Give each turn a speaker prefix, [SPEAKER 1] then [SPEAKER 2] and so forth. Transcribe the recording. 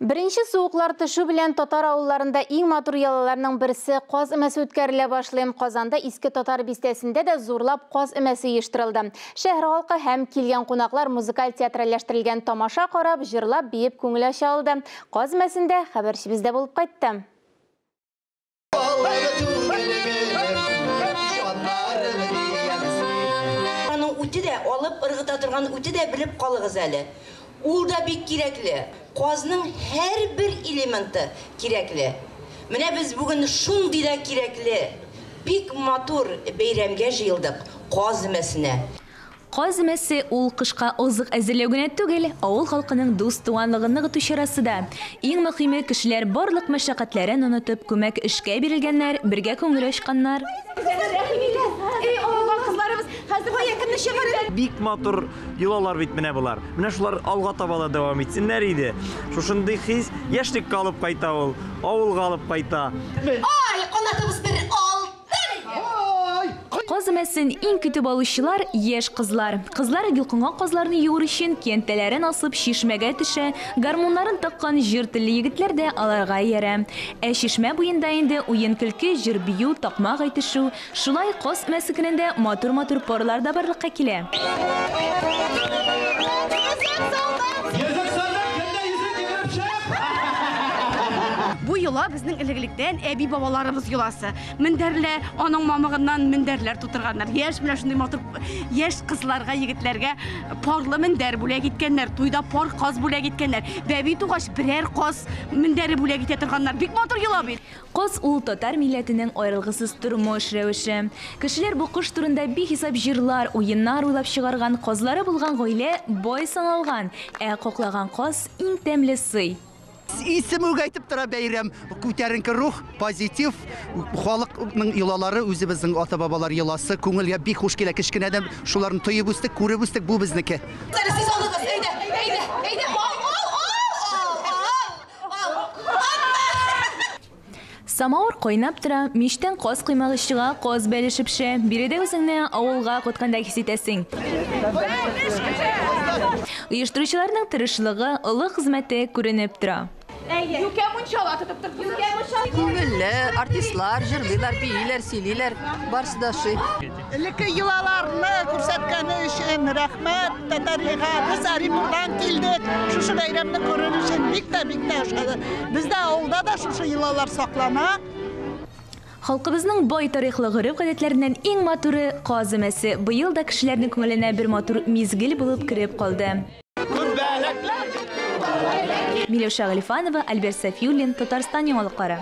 [SPEAKER 1] Birinchi soğuklar tuşu bilen Tatar avullarında iң матур ялаларның берсе қаз эмәсе үткәрелә башлыйм. Казанда иске Татар бистәсендә дә зурлап қаз эмәсе оештырылды. Шәһәр халкы һәм килгән кунаклар музыкаль театральләштерелгән тамаша карап, җырлап, биеп күңел ача алды. Каз эмәсендә хәбәрчебездә булып кайтты.
[SPEAKER 2] Үте дә алып ыргыта торган үте дә белеп калыгыз әле. Ул да бик кирәкле. Казның һәр бер элементы кирәкле. Менә без бүген шундый да кирәкле, бик матур бәйрәмгә җыелдык каз эмәсенә.
[SPEAKER 3] Каз эмәсе ул кышка азык әзерләү генә түгел, авыл халкының дус туганлыгын ныгыту чарасы да. Иң мөһиме, кешеләр барлык мәшәкатьләрен онытып, күмәк эшкә бирелгәннәр, бергә күңел ачканнар.
[SPEAKER 4] Бик матур йолалар бит менә булар. Менә шулар алга таба да дәвам итсеннәр иде. Шушындый хис яшьлеккә алып кайта ул, авылга алып кайта.
[SPEAKER 2] Ай, канатыбыз бер
[SPEAKER 3] Каз эмәсен иң көтеп алучылар яшь кызлар. Кызлар йолкынган казларны юыр өчен кентәләрен асып чишмәгә төшә, гармуннарын таккан җыр телле егетләр дә аларга иярә. Ә чишмә буенда инде уен көлке, җыр бию, такмак әйтешү, шулай каз эмәсе көнендә матур-матур парлар да барлыкка килә.
[SPEAKER 5] Bu yola bizning ilgiliktен әби бабаларыбыз йоласы. Мендәрле, аның мамыгыннан мендәрләр тутырганнар. Яшь белән шундый матур яшь кызларга, егетләргә парлы мендәр бүләк иткәннәр, туйда пар каз бүләк иткәннәр. Бәби тугач берәр каз мендәре бүләк итә торганнар. Бик матур йола бит.
[SPEAKER 3] Каз ул татар милләтенең аерылгысыз тормыш рәвеше. Кешеләр бу кыш турында бихисап җырлар, уеннар уйлап чыгарган, казлары булган гаилә бай саналган, ә каклаган каз иң тәмле сый.
[SPEAKER 6] Исем үгәйтеп тора бәйрәм, күтәренке рух, позитив, халыкның йолалары, үзебезнең ата-бабалар йоласы, күңелгә бик хуш килә. Кечкенәдән шуларны тоеп үстек, күреп үстек, бу безнеке.
[SPEAKER 3] Самавыр кайнап тора, мичтән каз кыймагы чыга, каз бәлешеп пешә. Биредә үзеңне авылга кайтканда хис итәсең. Оештыручыларның тырышлыгы, олы хезмәте күренеп тора.
[SPEAKER 7] Күңелле артистлар, җырлыйлар, бийләр, сөйлиләр, барсы да ши.
[SPEAKER 8] Элекке йолаларны күрсәткәне өчен рәхмәт, Татарга. Без Оренбургдан килдек. Шушы бәйрәмне күрер өчен бик тә ошады. Бездә авылда да шушы йолалар саклана.
[SPEAKER 3] Халкыбызның бай тарихлы гореф-гадәтләреннән иң матуры каз эмәсе. Быел да кешеләрнең күңеленә бер матур мизгел булып кирип калды. Миләүшә Галифанова, Альберт Сафиуллин, Татарстан яңалыклары.